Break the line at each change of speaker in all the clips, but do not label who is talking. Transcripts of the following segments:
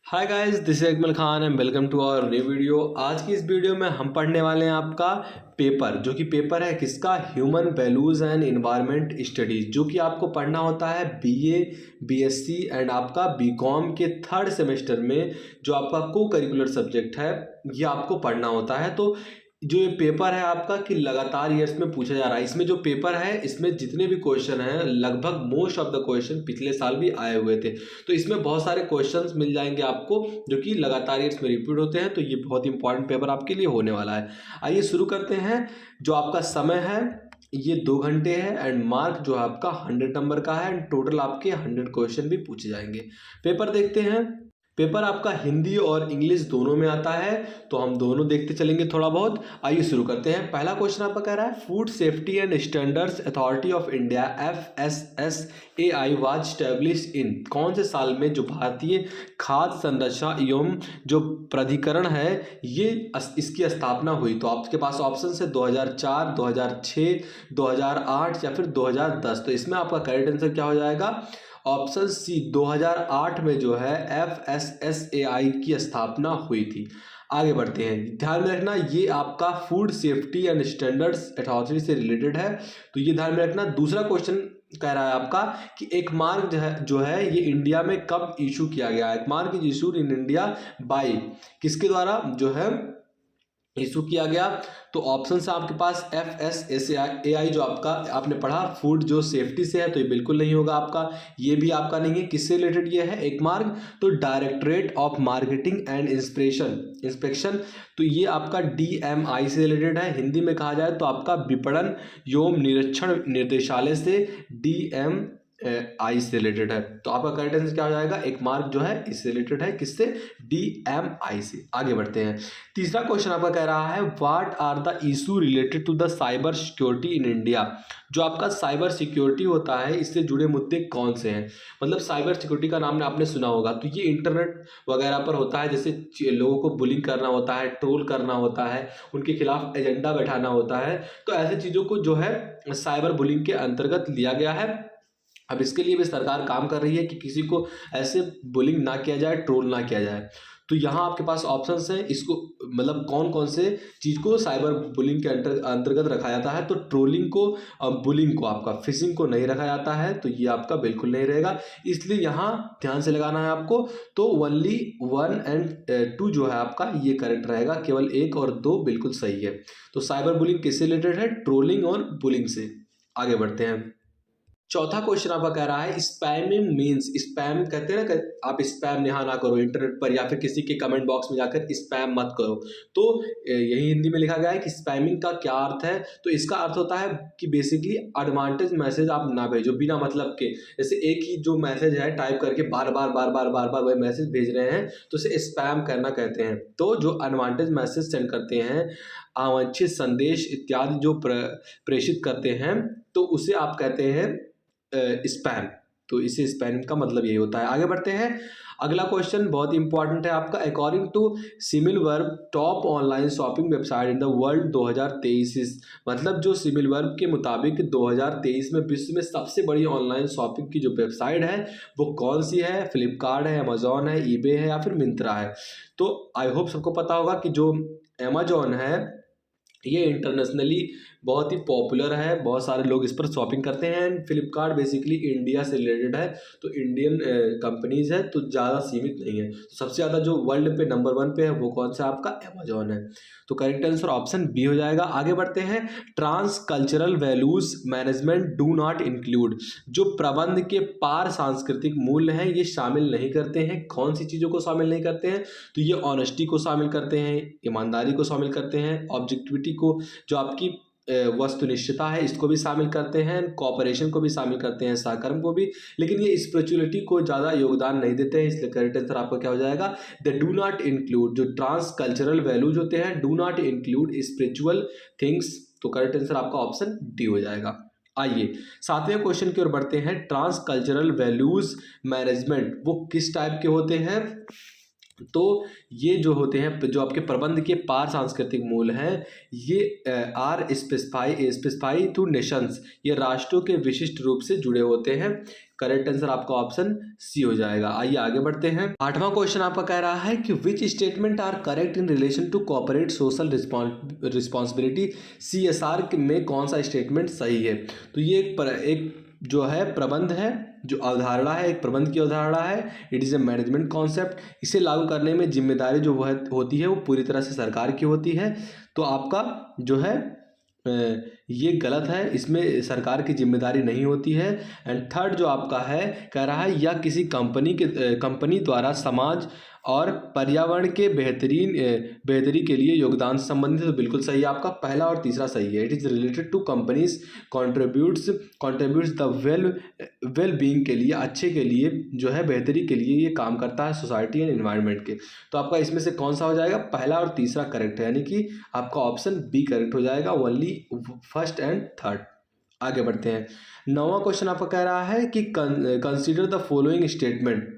Hi guys, this is Akmal Khan and welcome to our new video. आज की इस video में हम पढ़ने वाले हैं आपका पेपर, जो कि पेपर है किसका, human values and environment studies, जो कि आपको पढ़ना होता है बीए, बीएससी एंड आपका बीकॉम के थर्ड सेमेस्टर में। जो आपका को करिकुलर सब्जेक्ट है ये आपको पढ़ना होता है। तो जो ये पेपर है आपका कि लगातार ईयर्स में पूछा जा रहा है, इसमें जो पेपर है इसमें जितने भी क्वेश्चन हैं लगभग मोस्ट ऑफ द क्वेश्चन पिछले साल भी आए हुए थे। तो इसमें बहुत सारे क्वेश्चंस मिल जाएंगे आपको जो कि लगातार ईयर्स में रिपीट होते हैं। तो ये बहुत इंपॉर्टेंट पेपर आपके लिए होने वाला है। आइए शुरू करते हैं। जो आपका समय है ये 2 घंटे है एंड मार्क जो है आपका 100 नंबर का है एंड टोटल आपके 100 क्वेश्चन भी पूछे जाएंगे। पेपर देखते हैं। पेपर आपका हिंदी और इंग्लिश दोनों में आता है, तो हम दोनों देखते चलेंगे थोड़ा बहुत। आइए शुरू करते हैं। पहला क्वेश्चन आपका कह रहा है food safety and standards authority of India FSSAI was establish in, कौन से साल में जो भारतीय खाद्य संरक्षण एवं जो प्राधिकरण है ये इसकी स्थापना हुई। तो आपके पास ऑप्शन है 2004, 2006, 2008 या फिर 2010। तो इसमें आपका करेक्ट आंसर क्या हो जाएगा, ऑप्शन सी 2008 में जो है FSSAI की स्थापना हुई थी। आगे बढ़ते हैं। ध्यान में रखना ये आपका food safety and standards authority से रिलेटेड है, तो ये ध्यान में रखना। दूसरा क्वेश्चन कह रहा है आपका कि एक मार्क जो है ये इंडिया में कब इशू किया गया है। एक mark is issued in India by, किसके द्वारा जो है इशू किया गया। तो ऑप्शन है आपके पास FSSAI जो आपका आपने पढ़ा फूड जो सेफ्टी से है, तो ये बिल्कुल नहीं होगा आपका, ये भी आपका नहीं है। किससे रिलेटेड ये है एक मार्क, तो directorate of marketing and inspection, तो ये आपका DMI से रिलेटेड है। हिंदी में कहा जाए तो आपका विपणन एवं निरीक्षण निर्देशालय से DMI से रिलेटेड है। तो आपका करेक्ट आंसर क्या हो जाएगा, एक मार्क जो है इससे रिलेटेड है, किससे, DMI से। आगे बढ़ते हैं। तीसरा क्वेश्चन आपका कह रहा है what are the issue related to the cyber security in India. जो आपका साइबर सिक्योरिटी होता है इससे जुड़े मुद्दे कौन से हैं। मतलब साइबर सिक्योरिटी का नाम आपने सुना होगा, तो ये इंटरनेट वगैरह पर होता है, जैसे लोगों को बुलिंग करना होता है, ट्रोल करना होता है, उनके खिलाफ एजेंडा बैठाना होता है। तो ऐसे चीज़ों को जो है साइबर बुलिंग के अंतर्गत लिया गया है। अब इसके लिए भी सरकार काम कर रही है कि किसी को ऐसे बुलिंग ना किया जाए, ट्रोल ना किया जाए। तो यहाँ आपके पास ऑप्शंस हैं, इसको मतलब कौन कौन से चीज़ को साइबर बुलिंग के अंतर्गत रखा जाता है। तो ट्रोलिंग को, बुलिंग को, आपका फिशिंग को नहीं रखा जाता है, तो ये आपका बिल्कुल नहीं रहेगा। इसलिए यहाँ ध्यान से लगाना है आपको। तो ओनली 1 एंड 2 जो है आपका ये करेक्ट रहेगा, केवल 1 और 2 बिल्कुल सही है। तो साइबर बुलिंग किससे रिलेटेड है, ट्रोलिंग और बुलिंग से। आगे बढ़ते हैं। चौथा क्वेश्चन आपका कह रहा है स्पैमिंग मीन्स, स्पैम कहते हैं ना कि आप स्पैम यहाँ ना करो इंटरनेट पर या फिर किसी के कमेंट बॉक्स में जाकर स्पैम मत करो। तो यही हिंदी में लिखा गया है कि स्पैमिंग का क्या अर्थ है। तो इसका अर्थ होता है कि बेसिकली एडवांटेज मैसेज आप ना भेजो बिना मतलब के। जैसे एक ही जो मैसेज है टाइप करके बार बार वही मैसेज भेज रहे हैं, तो उसे स्पैम करना कहते हैं। तो जो एडवांटेज मैसेज सेंड करते हैं, अवांछित संदेश इत्यादि जो प्रेषित करते हैं, तो उसे आप कहते हैं स्पैम। तो इसे स्पैम का मतलब यही होता है। आगे बढ़ते हैं। अगला क्वेश्चन बहुत इंपॉर्टेंट है आपका। According to Similarweb top online shopping website in the world 2023, मतलब जो सिमिलवर्ब के मुताबिक 2023 में विश्व में सबसे बड़ी ऑनलाइन शॉपिंग की जो वेबसाइट है वो कौन सी है। फ्लिपकार्ट है, अमेजोन है, ईबे है या फिर मिंत्रा है। तो आई होप सबको पता होगा कि जो अमेजोन है ये इंटरनेशनली बहुत ही पॉपुलर है, बहुत सारे लोग इस पर शॉपिंग करते हैं। एंड फ्लिपकार्ट बेसिकली इंडिया से रिलेटेड है, तो इंडियन कंपनीज है, तो ज़्यादा सीमित नहीं है। तो सबसे ज़्यादा जो वर्ल्ड पे नंबर 1 पे है वो कौन सा, आपका अमेजोन है। तो करेक्ट आंसर ऑप्शन बी हो जाएगा। आगे बढ़ते हैं। Trans cultural values management do not include, जो प्रबंध के पार सांस्कृतिक मूल्य हैं ये शामिल नहीं करते हैं। कौन सी चीज़ों को शामिल नहीं करते हैं, तो ये ऑनेस्टी को शामिल करते हैं, ईमानदारी को शामिल करते हैं, ऑब्जेक्टिविटी को, जो आपकी वस्तुनिष्ठता है इसको भी शामिल करते हैं, कॉपरेशन को भी शामिल करते हैं, सहकर्म को भी। लेकिन ये स्पिरिचुअलिटी को ज़्यादा योगदान नहीं देते हैं, इसलिए करेक्ट आंसर आपका क्या हो जाएगा, द डू नॉट इंक्लूड। जो ट्रांस कल्चरल वैल्यूज होते हैं do not include spiritual things. तो करेक्ट आंसर आपका ऑप्शन डी हो जाएगा। आइए 7वें क्वेश्चन की ओर बढ़ते हैं। ट्रांस कल्चरल वैल्यूज मैनेजमेंट वो किस टाइप के होते हैं। तो ये जो होते हैं, जो आपके प्रबंध के पार सांस्कृतिक मूल हैं, ये आर स्पेसिफाई टू नेशंस, ये राष्ट्रों के विशिष्ट रूप से जुड़े होते हैं। करेक्ट आंसर आपका ऑप्शन सी हो जाएगा। आइए आगे बढ़ते हैं। 8वां क्वेश्चन आपका कह रहा है कि which statement are correct in relation to corporate social responsibility, CSR में कौन सा स्टेटमेंट सही है। तो ये एक जो है प्रबंध है, जो अवधारणा है, एक प्रबंध की अवधारणा है। It is a management concept. इसे लागू करने में जिम्मेदारी जो होती है वो पूरी तरह से सरकार की होती है। तो आपका जो है ये गलत है, इसमें सरकार की जिम्मेदारी नहीं होती है। एंड थर्ड जो आपका है, कह रहा है या किसी कंपनी द्वारा समाज और पर्यावरण के बेहतरी के लिए योगदान से संबंधित। तो बिल्कुल सही है आपका पहला और तीसरा सही है। It is related to companies contributes the well being के लिए, अच्छे के लिए जो है, बेहतरी के लिए ये काम करता है सोसाइटी एंड एनवायरनमेंट के। तो आपका इसमें से कौन सा हो जाएगा, पहला और तीसरा करेक्ट है, यानी कि आपका ऑप्शन बी करेक्ट हो जाएगा, ओनली फर्स्ट एंड थर्ड। आगे बढ़ते हैं। 9वां क्वेश्चन आपका कह रहा है कि कंसीडर द फॉलोइंग स्टेटमेंट।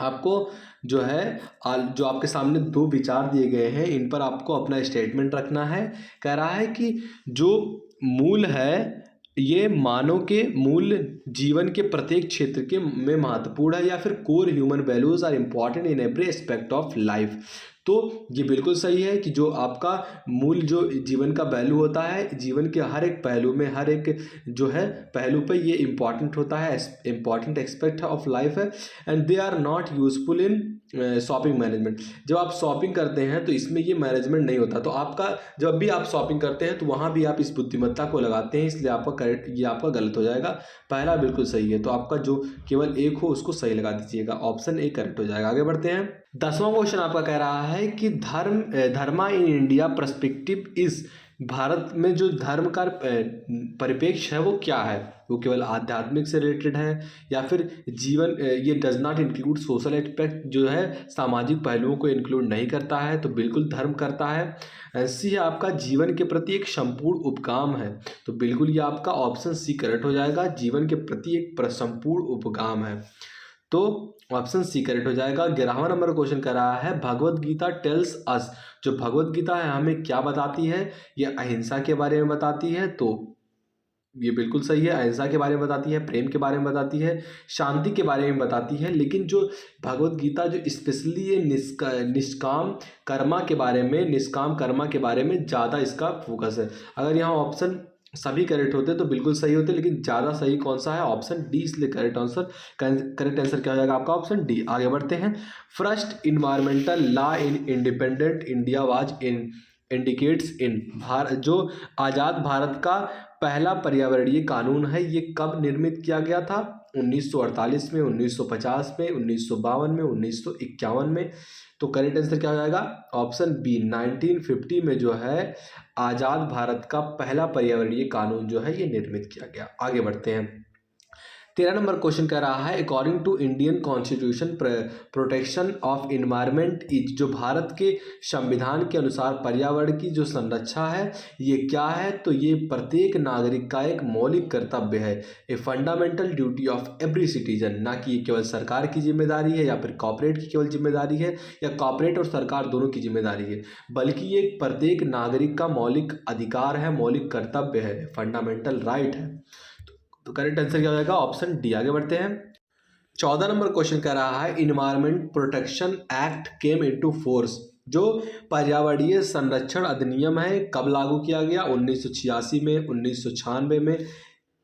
आपको जो है जो आपके सामने दो विचार दिए गए हैं, इन पर आपको अपना स्टेटमेंट रखना है। कह रहा है कि जो मूल है, ये मानव के मूल जीवन के प्रत्येक क्षेत्र के में महत्वपूर्ण है, या फिर core human values are important in every aspect of life. तो ये बिल्कुल सही है कि जो आपका मूल जो जीवन का वैल्यू होता है, जीवन के हर एक पहलू में, हर एक जो है पहलू पे ये इम्पॉर्टेंट होता है, इम्पॉर्टेंट एस्पेक्ट ऑफ लाइफ है। And they are not useful in shopping management. जब आप शॉपिंग करते हैं तो इसमें ये मैनेजमेंट नहीं होता। तो आपका जब भी आप शॉपिंग करते हैं तो वहाँ भी आप इस बुद्धिमत्ता को लगाते हैं, इसलिए आपका करेक्ट, ये आपका गलत हो जाएगा। पहला बिल्कुल सही है, तो आपका जो केवल एक हो उसको सही लगा दीजिएगा, ऑप्शन ए करेक्ट हो जाएगा। आगे बढ़ते हैं। 10वां क्वेश्चन आपका कह रहा है कि dharma in India perspective is, Bharat में जो धर्म का परिप्रेक्ष्य है वो क्या है। वो केवल आध्यात्मिक से रिलेटेड है, या फिर जीवन, ये does not include social aspect, जो है सामाजिक पहलुओं को इंक्लूड नहीं करता है। तो बिल्कुल धर्म करता है। सी है आपका जीवन के प्रति एक संपूर्ण उपगाम है। तो बिल्कुल ये आपका ऑप्शन सी करेक्ट हो जाएगा, जीवन के प्रति एक संपूर्ण उपगाम है। तो ऑप्शन सी करेक्ट हो जाएगा। 11वां नंबर क्वेश्चन कर रहा है भगवत गीता टेल्स अस, जो भगवत गीता है हमें क्या बताती है, ये अहिंसा के बारे में बताती है। तो ये बिल्कुल सही है, अहिंसा के बारे में बताती है, प्रेम के बारे में बताती है, शांति के बारे में बताती है। लेकिन जो भगवत गीता जो स्पेशली ये निष्काम कर्मा के बारे में ज़्यादा इसका फोकस है। अगर यहाँ ऑप्शन सभी करेक्ट होते तो बिल्कुल सही होते, लेकिन ज़्यादा सही कौन सा है, ऑप्शन डी, इसलिए करेक्ट आंसर क्या हो जाएगा आपका, ऑप्शन डी। आगे बढ़ते हैं। First environmental law in independent India was indicates in, जो आज़ाद भारत का पहला पर्यावरणीय कानून है, ये कब निर्मित किया गया था, 1948 में, 1950 में, 1952 में, 1951 में। तो करेक्ट आंसर क्या हो जाएगा, ऑप्शन बी, 1950 में जो है आज़ाद भारत का पहला पर्यावरणीय कानून जो है ये निर्मित किया गया। आगे बढ़ते हैं। 13 नंबर क्वेश्चन कह रहा है according to Indian constitution protection of environment is, जो भारत के संविधान के अनुसार पर्यावरण की जो संरक्षा है ये क्या है। तो ये प्रत्येक नागरिक का एक मौलिक कर्तव्य है, a fundamental duty of every citizen. ना कि ये केवल सरकार की जिम्मेदारी है, या फिर कॉर्पोरेट की केवल जिम्मेदारी है, या कॉर्पोरेट और सरकार दोनों की जिम्मेदारी है, बल्कि ये प्रत्येक नागरिक का मौलिक अधिकार है, मौलिक कर्तव्य है, फंडामेंटल राइट है। तो करेक्ट आंसर क्या हो जाएगा, ऑप्शन डी। आगे बढ़ते हैं। 14 नंबर क्वेश्चन कह रहा है environment protection act came into force, जो पर्यावरणीय संरक्षण अधिनियम है कब लागू किया गया, 1986 में, 1996 में,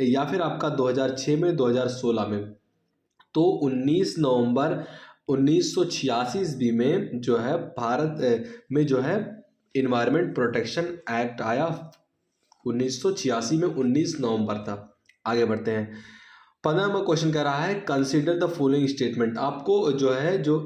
या फिर आपका 2006 में, 2016 में। तो 19 नवंबर 1986 ईस्वी में जो है भारत में जो है इन्वायरमेंट प्रोटेक्शन एक्ट आया, 1986 में 19 नवंबर था। आगे बढ़ते हैं। 15 नंबर क्वेश्चन कह रहा है कंसीडर द फॉलोइंग स्टेटमेंट। आपको जो है जो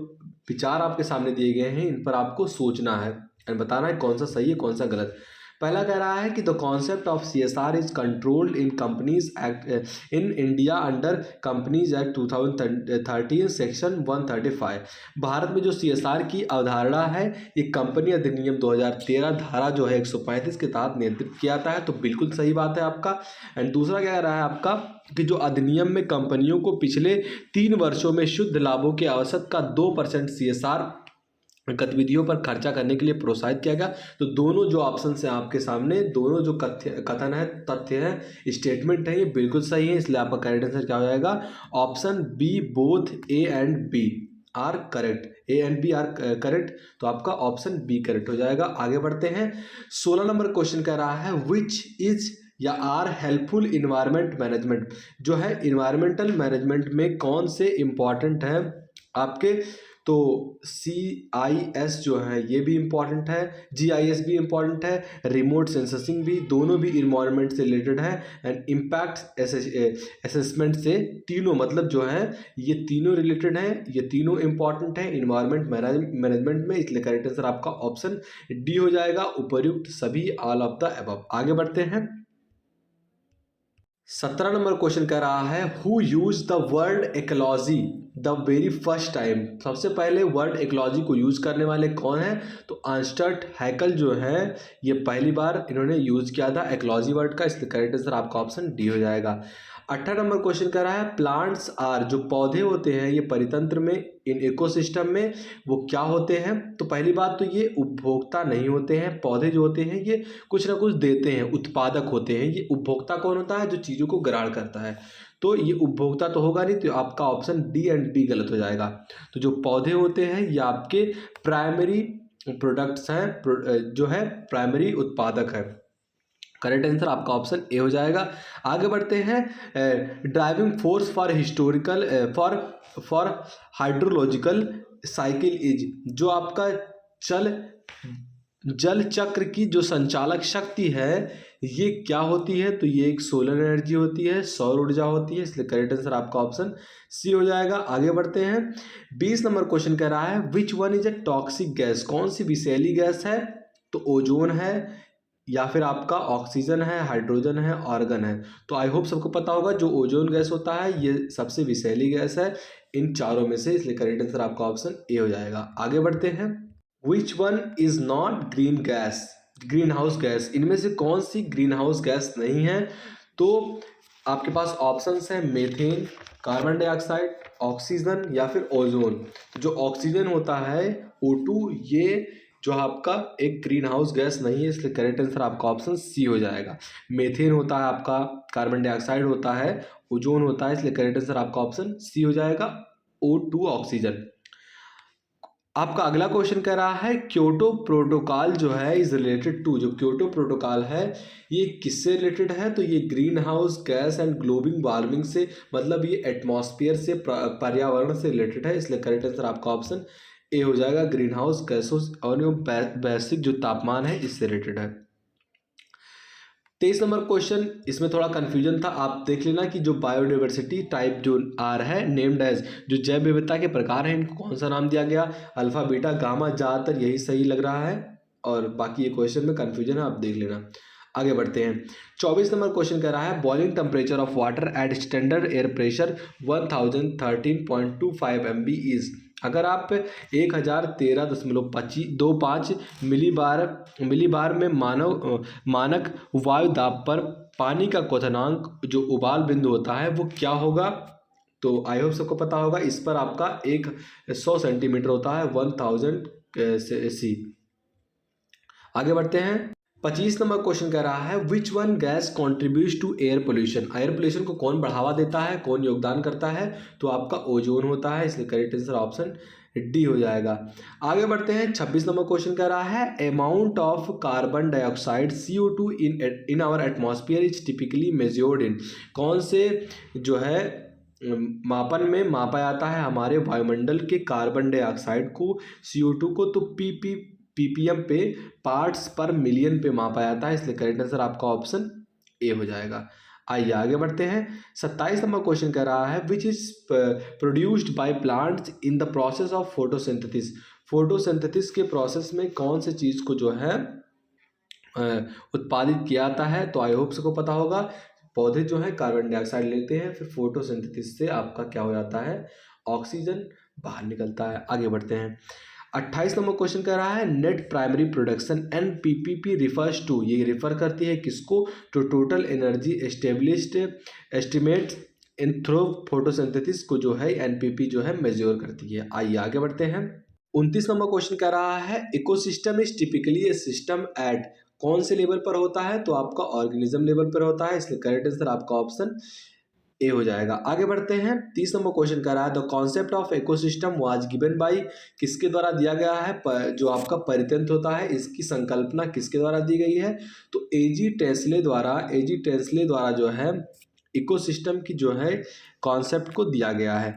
विचार आपके सामने दिए गए हैं इन पर आपको सोचना है और बताना है कौन सा सही है कौन सा गलत। पहला कह रहा है कि the concept of CSR is controlled in companies act in India under companies act 2013 section 135। Bharat में जो CSR की अवधारणा है ये कंपनी अधिनियम 2013 धारा जो है 135 के तहत नियंत्रित किया जाता है। तो बिल्कुल सही बात है आपका। एंड दूसरा कह रहा है आपका कि जो अधिनियम में कंपनियों को पिछले 3 वर्षों में शुद्ध लाभों के औसत का 2% CSR गतिविधियों पर खर्चा करने के लिए प्रोत्साहित किया गया। तो दोनों जो ऑप्शन हैं आपके सामने, दोनों जो कथन है, तथ्य है, स्टेटमेंट है, ये बिल्कुल सही है। इसलिए आपका करेक्ट आंसर क्या हो जाएगा? Option B, both A and B are correct. A and B are correct, तो आपका ऑप्शन बी करेक्ट हो जाएगा। आगे बढ़ते हैं। 16 नंबर क्वेश्चन कह रहा है विच इज या आर हेल्पफुल इन्वायरमेंट मैनेजमेंट। जो है इन्वायरमेंटल मैनेजमेंट में कौन से इंपॉर्टेंट है आपके? तो CIS जो है ये भी इम्पॉर्टेंट है, GIS भी इम्पॉर्टेंट है, रिमोट सेंसिंग भी, दोनों भी इन्वायरमेंट से रिलेटेड है, एंड इम्पैक्ट असेसमेंट से, तीनों मतलब जो है ये तीनों रिलेटेड है, ये तीनों इम्पॉर्टेंट है इन्वायरमेंट मैनेजमेंट में। इसलिए करेक्ट आंसर आपका ऑप्शन डी हो जाएगा, उपर्युक्त सभी, ऑल ऑफ द अबव। आगे बढ़ते हैं। 17 नंबर क्वेश्चन कह रहा है who use the word ecology the very first time. सबसे पहले वर्ड इकोलॉजी को यूज करने वाले कौन है? तो अर्नस्ट हैकल जो है ये पहली बार इन्होंने यूज किया था इकोलॉजी वर्ड का। इसलिए करेक्ट आंसर आपका ऑप्शन डी हो जाएगा। 18 नंबर क्वेश्चन कह रहा है प्लांट्स आर, जो पौधे होते हैं ये परितंत्र में, इन इकोसिस्टम में वो क्या होते हैं? तो पहली बात तो ये उपभोक्ता नहीं होते हैं। पौधे जो होते हैं ये कुछ ना कुछ देते हैं, उत्पादक होते हैं। ये उपभोक्ता कौन होता है? जो चीज़ों को ग्रहण करता है। तो ये उपभोक्ता तो होगा नहीं, तो आपका ऑप्शन डी एंड बी गलत हो जाएगा। तो जो पौधे होते हैं ये आपके प्राइमरी प्रोडक्ट्स हैं, जो है प्राइमरी उत्पादक है। करेक्ट आंसर आपका ऑप्शन ए हो जाएगा। आगे बढ़ते हैं। Driving force for historical for hydrological cycle is, जो आपका जल चक्र की जो संचालक शक्ति है ये क्या होती है? तो ये एक सोलर एनर्जी होती है, सौर ऊर्जा होती है। इसलिए करेक्ट आंसर आपका ऑप्शन सी हो जाएगा। आगे बढ़ते हैं। 20 नंबर क्वेश्चन कह रहा है which one is a toxic gas. कौन सी विषैली गैस है? तो ओजोन है, या फिर आपका ऑक्सीजन है, हाइड्रोजन है, आर्गन है। तो आई होप सबको पता होगा जो ओजोन गैस होता है ये सबसे विषैली गैस है इन चारों में से। इसलिए करेक्ट आंसर आपका ऑप्शन ए हो जाएगा। आगे बढ़ते हैं। Which one is not green gas, green house gas. इनमें से कौन सी ग्रीन हाउस गैस नहीं है? तो आपके पास ऑप्शंस हैं मीथेन, कार्बन डाइऑक्साइड, ऑक्सीजन या फिर ओजोन। जो ऑक्सीजन होता है O2 ये जो आपका एक ग्रीन हाउस गैस नहीं है। इसलिए करेक्ट आंसर आपका ऑप्शन सी हो जाएगा। मीथेन होता है आपका, कार्बन डाइऑक्साइड होता है, ओजोन होता है। इसलिए करेक्ट आंसर आपका ऑप्शन सी हो जाएगा, O2 ऑक्सीजन। आपका अगला क्वेश्चन कह रहा है क्योटो प्रोटोकॉल जो है इज रिलेटेड टू। जो क्योटो प्रोटोकॉल है ये किससे रिलेटेड है? तो ये green house gas and global warming से, मतलब ये एटमॉस्फेयर से, पर्यावरण से रिलेटेड है। इसलिए करेक्ट आंसर आपका ऑप्शन ए हो जाएगा, ग्रीन हाउस गैसों और वैश्विक जो तापमान है इससे रिलेटेड है। 23 नंबर क्वेश्चन, इसमें थोड़ा कंफ्यूजन था, आप देख लेना कि जो बायोडाइवर्सिटी टाइप जो आ रहा है नेम्ड एज, जो जैव विविधता के प्रकार हैं इनको कौन सा नाम दिया गया? Alpha, beta, gamma. ज़्यादातर यही सही लग रहा है और बाकी ये क्वेश्चन में कंफ्यूजन है, आप देख लेना। आगे बढ़ते हैं। 24 नंबर क्वेश्चन कह रहा है boiling temperature of water at standard air pressure 1013.25 MB is. अगर आप 1013.25 मिलीबार में मानक वायु दाब पर पानी का क्वथनांक जो उबाल बिंदु होता है वो क्या होगा? तो आई होप सबको पता होगा। इस पर आपका 100 सेंटीमीटर होता है, 1000 सी। आगे बढ़ते हैं। 25 नंबर क्वेश्चन कह रहा है which one gas contribute to air pollution. Air pollution को कौन बढ़ावा देता है, कौन योगदान करता है? तो आपका ओजोन होता है। इसलिए करेक्ट आंसर ऑप्शन डी हो जाएगा। आगे बढ़ते हैं। 26 नंबर क्वेश्चन कह रहा है amount of carbon dioxide CO2 in our atmosphere is typically measured in. कौन से जो है मापन में मापा जाता है हमारे वायुमंडल के कार्बन डाइऑक्साइड को, CO2 को? तो ppm पे, पार्ट्स पर मिलियन पे मापा जाता है। इसलिए करेक्ट आंसर आपका ऑप्शन ए हो जाएगा। आइए आगे बढ़ते हैं। 27 नंबर क्वेश्चन कह रहा है which is produced by plants in the process of photosynthesis. Photosynthesis के प्रोसेस में कौन से चीज़ को जो है उत्पादित किया जाता है? तो आई होप सबको पता होगा। पौधे जो है कार्बन डाइऑक्साइड लेते हैं, फिर फोटोसिंथेसिस से आपका क्या हो जाता है? ऑक्सीजन बाहर निकलता है। आगे बढ़ते हैं। 28 नंबर क्वेश्चन कह रहा है net primary production NPPP refers to. ये रिफर करती है किसको? तो total energy established estimate in through photosynthesis को जो है NPP जो है मेजर करती है। आइए आगे बढ़ते हैं। 29 नंबर क्वेश्चन कह रहा है ecosystem is typically A system eight कौन से लेवल पर होता है, तो आपका ऑर्गेनिज्म लेवल पर होता है, इसलिए करेक्ट आंसर आपका ऑप्शन ए हो जाएगा। आगे बढ़ते हैं। 30 नंबर क्वेश्चन कह रहा है the concept of ecosystem was given by किसके द्वारा दिया गया है, जो आपका परितंत्र होता है इसकी संकल्पना किसके द्वारा दी गई है, तो एजी टेस्ले द्वारा जो है इकोसिस्टम की जो है कॉन्सेप्ट को दिया गया है।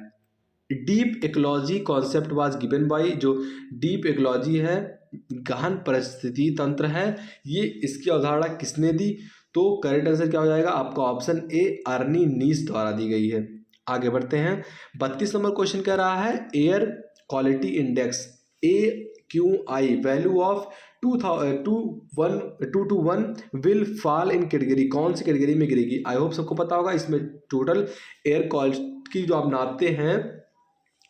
Deep ecology concept was given by, जो डीप इकोलॉजी है गहन परिस्थिति तंत्र है, ये इसकी अवधारणा किसने दी, तो करेक्ट आंसर क्या हो जाएगा आपका ऑप्शन ए अर्नी नीस द्वारा दी गई है। आगे बढ़ते हैं। 32 नंबर क्वेश्चन कह रहा है air quality index AQI value of 2 to 1 will fall in category, कौन सी कैटेगरी में गिरेगी। आई होप सबको पता होगा। इसमें टोटल एयर क्वालिटी जो आप नापते हैं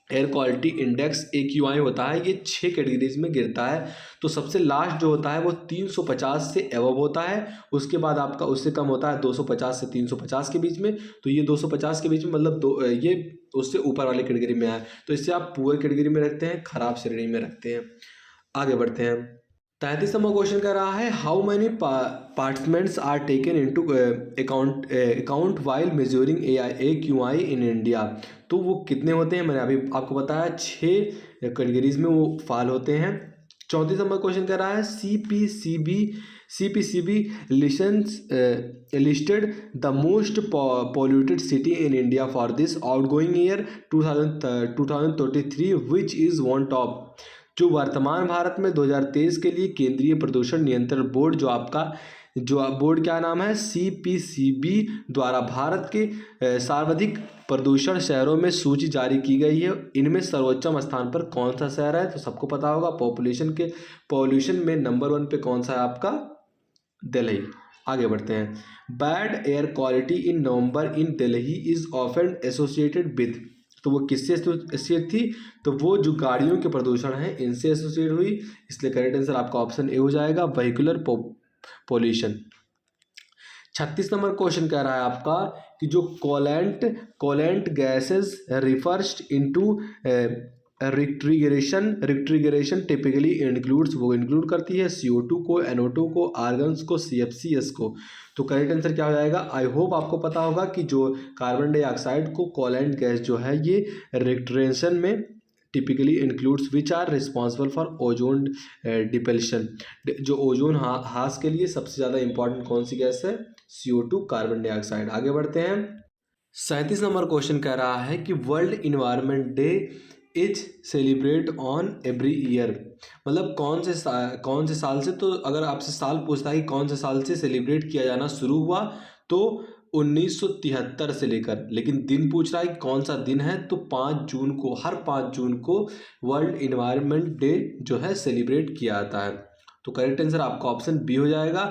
एयर क्वालिटी इंडेक्स AQI होता है, ये 6 कैटेगरीज में गिरता है। तो सबसे लास्ट जो होता है वो 350 से एवब होता है, उसके बाद आपका उससे कम होता है 250 से 350 के बीच में। तो ये 250 के बीच में मतलब ये उससे ऊपर वाली कैटेगरी में है, तो इससे आप पुअर कैटेगरी में रखते हैं, खराब श्रेणी में रखते हैं। आगे बढ़ते हैं। 33 नंबर क्वेश्चन कर रहा है how many participants are taken into account while measuring AQI in India, तो वो कितने होते हैं, मैंने अभी आपको बताया 6 कैटेगरीज में वो फाल होते हैं। 34 नंबर क्वेश्चन कर रहा है CPCB listed the most polluted city in India for this outgoing year 2023 which is one top, जो वर्तमान भारत में 2023 के लिए केंद्रीय प्रदूषण नियंत्रण बोर्ड जो बोर्ड क्या नाम है CPCB द्वारा भारत के सर्वाधिक प्रदूषण शहरों में सूची जारी की गई है। इनमें सर्वोच्चम स्थान पर कौन सा शहर है, तो सबको पता होगा पॉल्यूशन में नंबर 1 पे कौन सा है आपका दिल्ली। आगे बढ़ते हैं। Bad air quality in November in Delhi is often associated with, तो वो किससे एसोसिएट थी, तो वो जो गाड़ियों के प्रदूषण है इनसे एसोसिएट हुई, इसलिए करेक्ट आंसर आपका ऑप्शन ए हो जाएगा व्हीकुलर पोल्यूशन। 36 नंबर क्वेश्चन कह रहा है आपका कि जो कोलेंट gases refers into refrigeration typically includes, वो इंक्लूड करती है CO2 को, NO2 को, आर्गन्स को, CFCs को। तो करेक्ट आंसर क्या हो जाएगा। आई होप आपको पता होगा कि जो कार्बन डाइऑक्साइड को कोलेंट गैस जो है ये रिफ्रिजरेशन में typically includes which are responsible for ozone depletion, जो ओजोन हास के लिए सबसे ज़्यादा इंपॉर्टेंट कौन सी गैस है, CO2 कार्बन डाइऑक्साइड। आगे बढ़ते हैं। 37 नंबर क्वेश्चन कह रहा है कि world environment day is celebrate on every year, मतलब कौन से साल से, तो अगर आपसे साल पूछता है कि कौन से साल से सेलिब्रेट किया जाना शुरू हुआ, तो 1973 से लेकर, लेकिन दिन पूछ रहा है कि कौन सा दिन है, तो 5 जून को, हर 5 जून को वर्ल्ड इन्वायरमेंट डे जो है सेलिब्रेट किया जाता है। तो करेक्ट आंसर आपका ऑप्शन बी हो जाएगा।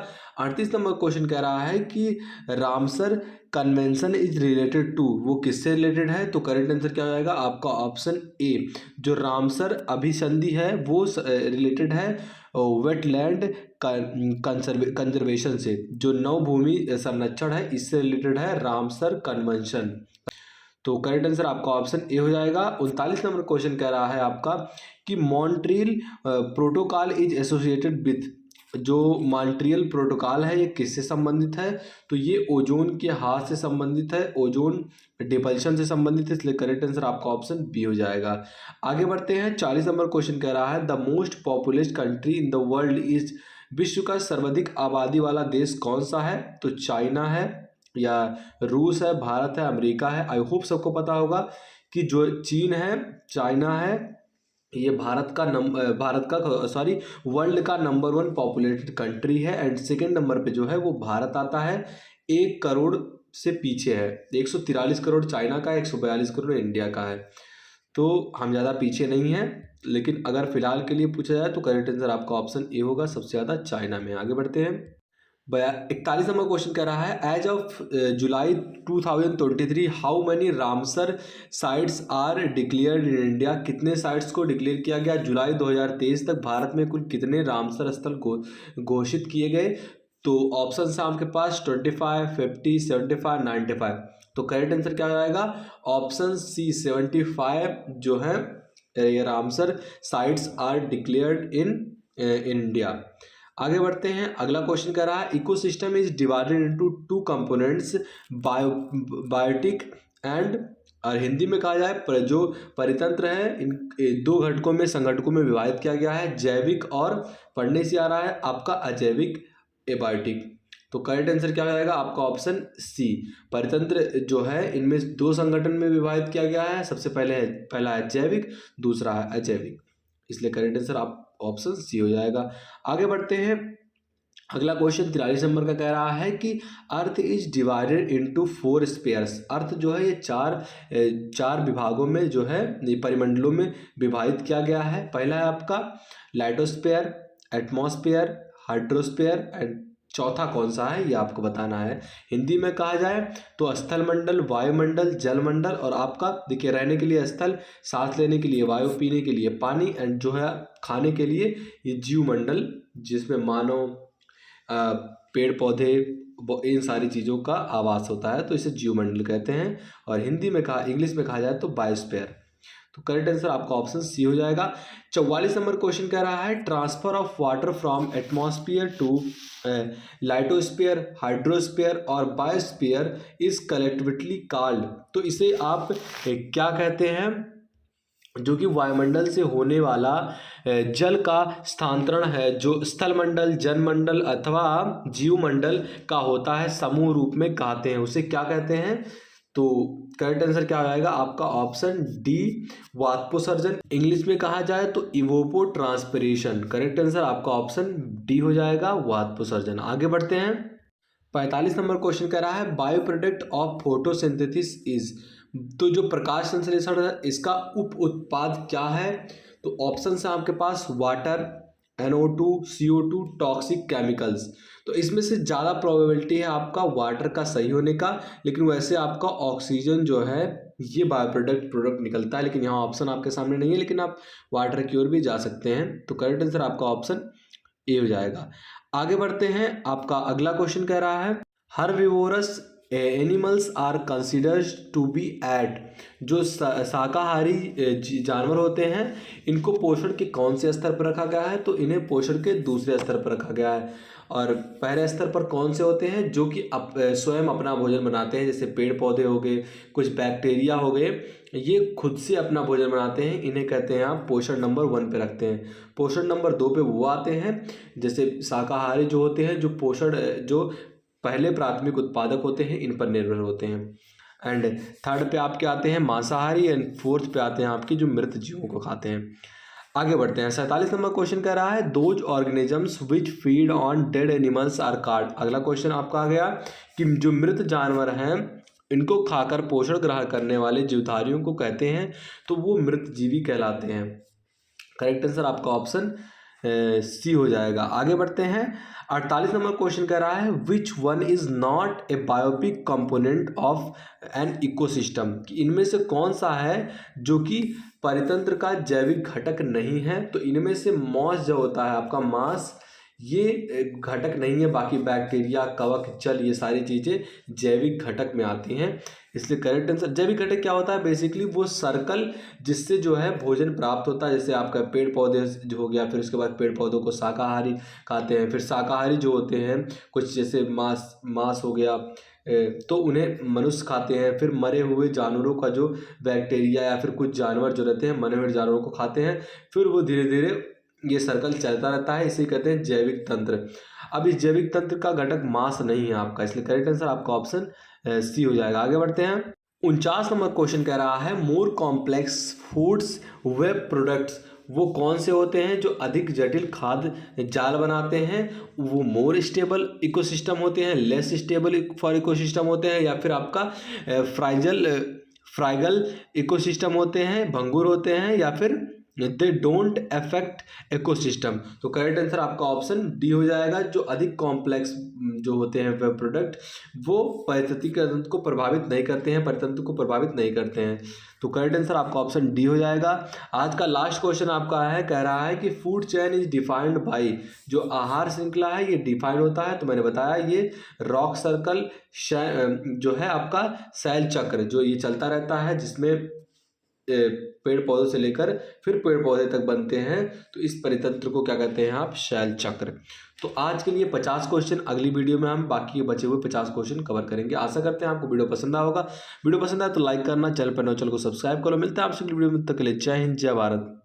38 नंबर क्वेश्चन कह रहा है कि Ramsar convention is related to, वो किससे रिलेटेड है, तो करेक्ट आंसर क्या हो जाएगा आपका ऑप्शन ए, जो रामसर अभिसंधि है वो रिलेटेड है वेटलैंड कंजर्वेशन से, जो नौ भूमि संरक्षण है इससे रिलेटेड है रामसर कन्वेंशन। तो करेक्ट आंसर आपका ऑप्शन ए हो जाएगा। 39 नंबर क्वेश्चन कह रहा है आपका कि Montreal protocol is associated with, जो मॉन्ट्रियल प्रोटोकॉल है ये किससे संबंधित है, तो ये ओजोन के हाथ से संबंधित है, ओजोन डिप्लेशन से संबंधित है, इसलिए करेक्ट आंसर आपका ऑप्शन बी हो जाएगा। आगे बढ़ते हैं। 40 नंबर क्वेश्चन कह रहा है the most populous country in the world is, विश्व का सर्वाधिक आबादी वाला देश कौन सा है, तो चाइना है या रूस है, भारत है, अमेरिका है। आई होप सबको पता होगा कि जो चीन है, चाइना है, ये वर्ल्ड का नंबर 1 पॉपुलेटेड कंट्री है, एंड सेकेंड नंबर पे जो है वो भारत आता है, 1 करोड़ से पीछे है। 143 करोड़ चाइना का है, 142 करोड़ इंडिया का है, तो हम ज़्यादा पीछे नहीं हैं। लेकिन अगर फिलहाल के लिए पूछा जाए तो करेक्ट आंसर आपका ऑप्शन ए होगा, सबसे ज़्यादा चाइना में। आगे बढ़ते हैं। 41 नंबर क्वेश्चन कह रहा है as of July 2023 how many Ramsar sites are declared in India, कितने साइट्स को डिक्लेयर किया गया जुलाई 2023 तक, भारत में कुल कितने रामसर स्थल घोषित किए गए, तो ऑप्शन है आपके पास 25, 50, 75, 95। तो करेक्ट आंसर क्या हो जाएगा ऑप्शन सी 75 जो है Ramsar sites are declared in India. आगे बढ़ते हैं, अगला क्वेश्चन कह रहा है ecosystem is divided into two components, biotic and, और हिंदी में कहा जाए जो परितंत्र है इन दो घटकों में संगठकों में विभाजित किया गया है, जैविक और पढ़ने से आ रहा है आपका अजैविक एबायोटिक। तो करेक्ट आंसर क्या हो जाएगा आपका ऑप्शन सी। परितंत्र जो है इनमें दो संगठन में विभाजित किया गया है, सबसे पहला है जैविक, दूसरा है अजैविक, इसलिए करेक्ट आंसर आप ऑप्शन सी हो जाएगा। आगे बढ़ते हैं, अगला क्वेश्चन 43 नंबर का कह रहा है कि earth is divided into 4 spheres. Earth जो है ये चार विभागों में जो है परिमंडलों में विभाजित किया गया है। पहला है आपका लाइटोस्फेयर, एटमॉस्फेयर, हाइड्रोस्फेयर एंड चौथा कौन सा है ये आपको बताना है। हिंदी में कहा जाए तो स्थल मंडल, वायुमंडल, जलमंडल, और आपका देखिए रहने के लिए स्थल, सांस लेने के लिए वायु, पीने के लिए पानी एंड जो है खाने के लिए ये जीवमंडल, जिसमें मानव, पेड़ पौधे, इन सारी चीज़ों का आवास होता है, तो इसे जीवमंडल कहते हैं। और हिंदी में इंग्लिश में कहा जाए तो बायोस्फीयर। तो करेक्ट आंसर आपका ऑप्शन सी हो जाएगा। 44 नंबर क्वेश्चन कह रहा है transfer of water from atmosphere to lithosphere, hydrosphere और बायोस्फीयर इज कलेक्टिवली कॉल्ड। तो इसे आप क्या कहते हैं, जो कि वायुमंडल से होने वाला जल का स्थानांतरण है, जो स्थलमंडल, जनमंडल अथवा जीवमंडल का होता है, समूह रूप में कहते हैं, उसे क्या कहते हैं। तो करेक्ट आंसर क्या हो जाएगा आपका ऑप्शन डी, वाष्पोत्सर्जन। इंग्लिश में कहा जाए तो इवोपो ट्रांसपिरेशन। करेक्ट आंसर आपका ऑप्शन डी हो जाएगा, वाष्पोत्सर्जन। आगे बढ़ते हैं, 45 नंबर क्वेश्चन कह रहा है bio product of photosynthesis is. तो जो प्रकाश संश्लेषण है इसका उप उत्पाद क्या है। तो ऑप्शन है आपके पास water, NO2, CO2, toxic chemicals. तो इसमें से ज़्यादा प्रोबेबिलिटी है आपका वाटर का सही होने का, लेकिन वैसे आपका ऑक्सीजन जो है ये बायो प्रोडक्ट निकलता है, लेकिन यहाँ ऑप्शन आपके सामने नहीं है, लेकिन आप वाटर की ओर भी जा सकते हैं। तो करेक्ट आंसर आपका ऑप्शन ए हो जाएगा। आगे बढ़ते हैं, आपका अगला क्वेश्चन कह रहा है herbivorous animals are considered to be at. जो शाकाहारी जानवर होते हैं इनको पोषण के कौन से स्तर पर रखा गया है। तो इन्हें पोषण के दूसरे स्तर पर रखा गया है। और पहले स्तर पर कौन से होते हैं, जो कि स्वयं अपना भोजन बनाते हैं, जैसे पेड़ पौधे हो गए, कुछ बैक्टीरिया हो गए, ये खुद से अपना भोजन बनाते हैं, इन्हें कहते हैं आप पोषण नंबर 1 पे रखते हैं। पोषण नंबर 2 पे वो आते हैं जैसे शाकाहारी जो होते हैं, जो पोषण जो पहले प्राथमिक उत्पादक होते हैं, इन पर निर्भर होते हैं। एंड थर्ड पे आपके आते हैं मांसाहारी, एंड फोर्थ पे आते हैं आपके जो मृत जीवों को खाते हैं। आगे बढ़ते हैं, 47 नंबर क्वेश्चन कह रहा है those organisms which feed on dead animals are called. अगला क्वेश्चन आपका आ गया कि जो मृत जानवर हैं इनको खाकर पोषण ग्रहण करने वाले जीवधारियों को कहते हैं, तो वो मृत जीवी कहलाते हैं। करेक्ट आंसर आपका ऑप्शन सी हो जाएगा। आगे बढ़ते हैं, 48 नंबर क्वेश्चन कह रहा है which one is not a biopic component of an ecosystem. कि इनमें से कौन सा है जो कि परितंत्र का जैविक घटक नहीं है। तो इनमें से मॉस जो होता है आपका मांस, ये घटक नहीं है, बाकी बैक्टीरिया, कवक, जल, ये सारी चीज़ें जैविक घटक में आती हैं। इसलिए करेक्ट आंसर, जैविक घटक क्या होता है, बेसिकली वो सर्कल जिससे जो है भोजन प्राप्त होता है, जैसे आपका पेड़ पौधे जो हो गया, फिर उसके बाद पेड़ पौधों को शाकाहारी खाते हैं, फिर शाकाहारी जो होते हैं कुछ जैसे मांस हो गया, तो उन्हें मनुष्य खाते हैं, फिर मरे हुए जानवरों का जो बैक्टीरिया या फिर कुछ जानवर जो रहते हैं मरे हुए जानवरों को खाते हैं, फिर वो धीरे धीरे ये सर्कल चलता रहता है, इसे कहते हैं जैविक तंत्र। अब इस जैविक तंत्र का घटक मांस नहीं है आपका, इसलिए करेक्ट आंसर आपका ऑप्शन सी हो जाएगा। आगे बढ़ते हैं, 49 नंबर क्वेश्चन कह रहा है more complex foods web products वो कौन से होते हैं जो अधिक जटिल खाद्य जाल बनाते हैं। वो मोर स्टेबल इकोसिस्टम होते हैं, लेस स्टेबल फॉर इकोसिस्टम होते हैं, या फिर आपका फ्राइगल इकोसिस्टम होते हैं, भंगुर होते हैं, या फिर दे डोंट अफेक्ट इकोसिस्टम। तो करेक्ट आंसर आपका ऑप्शन डी हो जाएगा। जो अधिक कॉम्प्लेक्स जो होते हैं वेब प्रोडक्ट वो पारिस्थितिकी तंत्र को प्रभावित नहीं करते हैं, परितंत्र को प्रभावित नहीं करते हैं। तो करेक्ट आंसर आपका ऑप्शन डी हो जाएगा। आज का लास्ट क्वेश्चन आपका है, कह रहा है कि food chain is defined by. जो आहार श्रृंखला है ये डिफाइंड होता है, तो मैंने बताया ये रॉक सर्कल जो है आपका शैल चक्र जो ये चलता रहता है, जिसमें पेड़ पौधों से लेकर फिर पेड़ पौधे तक बनते हैं। तो इस परितंत्र को क्या कहते हैं आप? शैल चक्र। तो आज के लिए 50 क्वेश्चन, अगली वीडियो में हम बाकी के बचे हुए 50 क्वेश्चन कवर करेंगे। आशा करते हैं आपको वीडियो पसंद आया होगा। वीडियो पसंद आए तो लाइक करना, चैनल पर नए चैनल को सब्सक्राइब करो। मिलते हैं आपसे अगली वीडियो में, तब तक के लिए जय हिंद, जय भारत।